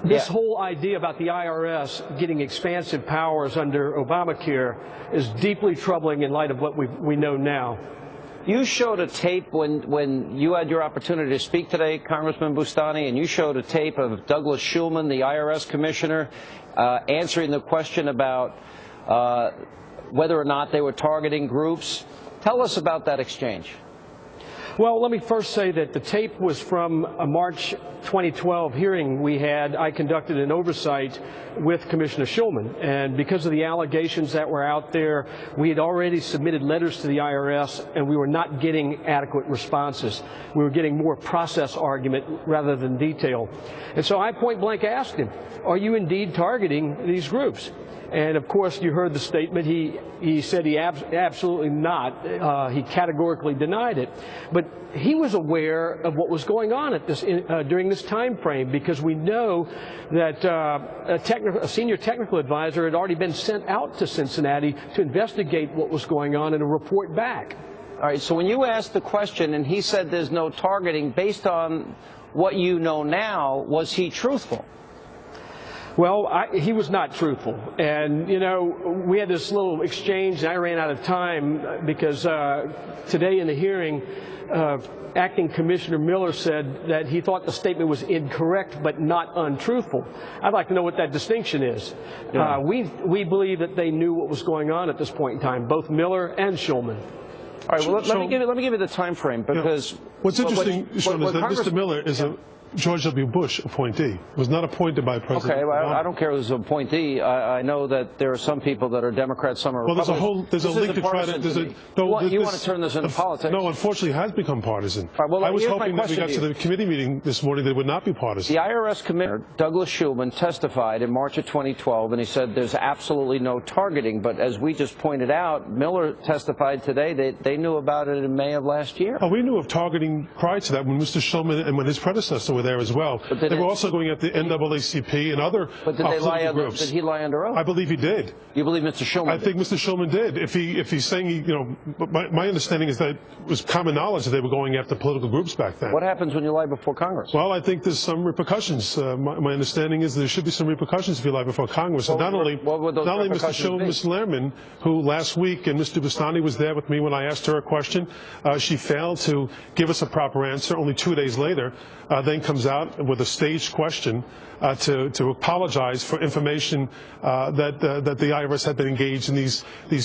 This whole idea about the IRS getting expansive powers under Obamacare is deeply troubling in light of what we know now. You showed a tape when you had your opportunity to speak today, Congressman Boustany, and you showed a tape of Douglas Shulman, the IRS commissioner, answering the question about whether or not they were targeting groups. Tell us about that exchange. Well, let me first say that the tape was from a March 2012 hearing we had. I conducted an oversight with Commissioner Shulman, and because of the allegations that were out there, we had already submitted letters to the IRS, and we were not getting adequate responses. We were getting more process argument rather than detail. And so I point blank asked him, are you indeed targeting these groups? And of course, you heard the statement. He said he absolutely not. He categorically denied it. But he was aware of what was going on at this during this time frame, because we know that a senior technical advisor had already been sent out to Cincinnati to investigate what was going on and to report back. All right. So when you asked the question and he said there's no targeting, based on what you know now, was he truthful? Well, he was not truthful. And, you know, we had this little exchange, and I ran out of time because today in the hearing, Acting Commissioner Miller said that he thought the statement was incorrect but not untruthful. I'd like to know what that distinction is. Yeah. We believe that they knew what was going on at this point in time, both Miller and Shulman. All right, well, let me give you the time frame, because what's interesting, Sean, is that Mr. Miller is a George W. Bush appointee, was not appointed by President Okay, well, Obama. I don't care who's an appointee. I know that there are some people that are Democrats, some are Republicans. There's a link to try to. You want to turn this into politics? No, unfortunately, it has become partisan. Right, well, I was hoping that we got to the committee meeting this morning that it would not be partisan. The IRS Commissioner, Douglas Shulman, testified in March of 2012, and he said there's absolutely no targeting. But as we just pointed out, Miller testified today that they knew about it in May of last year. Oh, we knew of targeting prior to that when Mr. Shulman and when his predecessor were there as well. They were also going at the NAACP and other political groups. Did he lie under oath? I believe he did. You believe Mr. Shulman I think Mr. Shulman did. If he's saying, my understanding is that it was common knowledge that they were going after political groups back then. What happens when you lie before Congress? Well, I think there's some repercussions. My understanding is there should be some repercussions if you lie before Congress. And not only Mr. Shulman, Ms. Lehrman, who last week, and Mr. Boustany was there with me when I asked her a question, she failed to give us a proper answer. Only 2 days later, then comes out with a staged question to apologize for information that the IRS had been engaged in these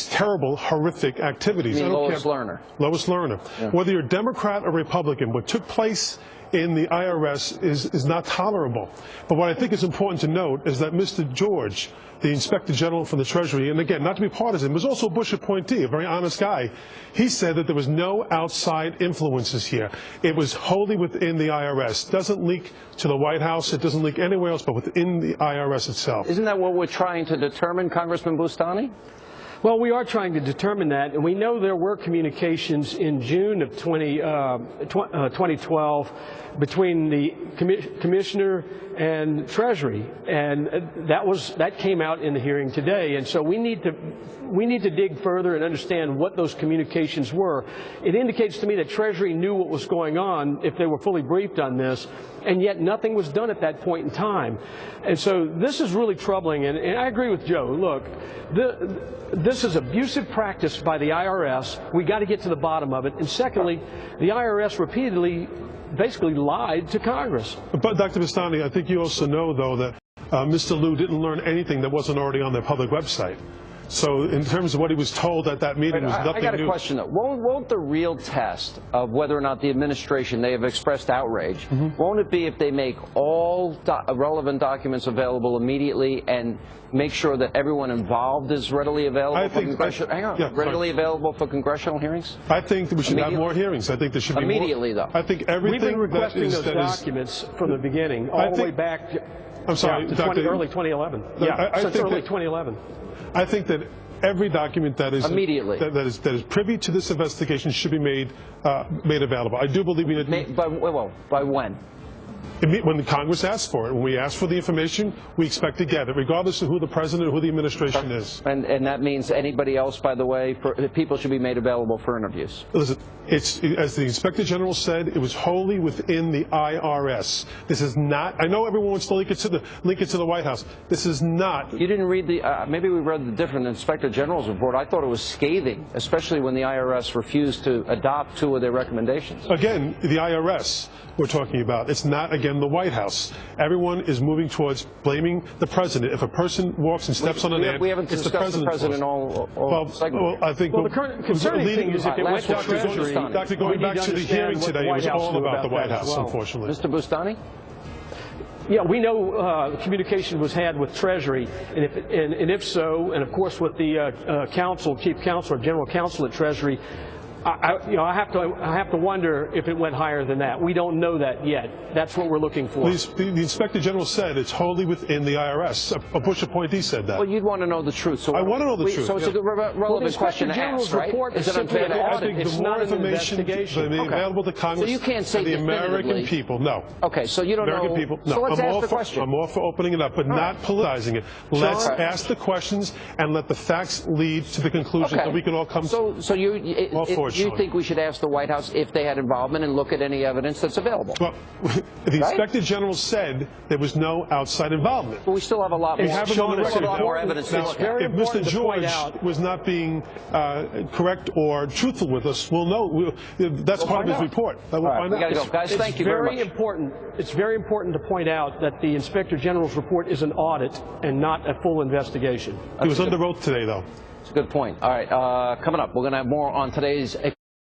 terrible, horrific activities. You mean Lois Lerner? Lois Lerner. Yeah. Whether you're Democrat or Republican, what took place in the IRS is not tolerable. But what I think is important to note is that Mr. George, the Inspector General from the Treasury, and again, not to be partisan, was also a Bush appointee, a very honest guy. He said that there was no outside influences here. It was wholly within the IRS. Doesn't leak to the White House. It doesn't leak anywhere else but within the IRS itself. Isn't that what we're trying to determine, Congressman Boustany? Well, we are trying to determine that, and we know there were communications in June of 2012 between the Commissioner and Treasury, and that came out in the hearing today. And so we need to dig further and understand what those communications were. It indicates to me that Treasury knew what was going on if they were fully briefed on this, and yet nothing was done at that point in time. And so this is really troubling, and I agree with Joe. Look, this is abusive practice by the IRS. We got to get to the bottom of it. And secondly, the IRS repeatedly basically lied to Congress. But Dr. Boustany, I think you also know, though, that Mr. Liu didn't learn anything that wasn't already on their public website. So in terms of what he was told at that meeting was nothing new. I got a question, though. Won't the real test of whether or not the administration, they have expressed outrage, won't it be if they make all relevant documents available immediately and make sure that everyone involved is readily available readily available for congressional hearings? I think that we should have more hearings. I think there should be immediately, more. though. I think everything We've been requesting those documents from the beginning, all the way back to early 2011. Since early 2011. I think that every document that is immediately that is privy to this investigation should be made available. I do believe we need by when? When the Congress asks for it. When we ask for the information, we expect to get it, regardless of who the president or who the administration is. And that means anybody else, by the way, people should be made available for interviews. Listen, It's, as the Inspector General said, it was wholly within the IRS. This is not, I know everyone wants to link it to the White House. This is not. You didn't read the, maybe we read the different Inspector General's report. I thought it was scathing, especially when the IRS refused to adopt 2 of their recommendations. Again, the IRS we're talking about. It's not, again, the White House. Everyone is moving towards blaming the president. If a person walks and steps on an ant, we haven't it's the discussed president. I think the current concerning thing is if it went to Treasury, Dr. Going back to the hearing today, it was all about the White House, unfortunately. Mr. Boustany? Yeah, we know communication was had with Treasury, and if so, and of course with the chief counsel or general counsel at Treasury, I have to wonder if it went higher than that. We don't know that yet. That's what we're looking for. The Inspector General said it's wholly within the IRS. A Bush appointee said that. Well, you'd want to know the truth. So I want to know the truth. So it's a relevant question to ask, right? Is it unfair to audit? I think it's the more not information available to Congress so you can't say and the American people, no. Okay, so you don't American know. People, no. So let's ask the question. I'm all for opening it up, but not politicizing it. Let's ask the questions and let the facts lead to the conclusion that we can all come to. So you think we should ask the White House if they had involvement and look at any evidence that's available? Well, the Inspector General said there was no outside involvement. But we still have a lot more. We have it on the record. A lot more evidence. Now, if Mr. George was not being correct or truthful with us, we'll know. That's part of his report. We'll find out. We got to go, guys. Thank you very much. It's very important to point out that the Inspector General's report is an audit and not a full investigation. It was under oath today, though. It's a good point. All right, coming up, we're going to have more on today's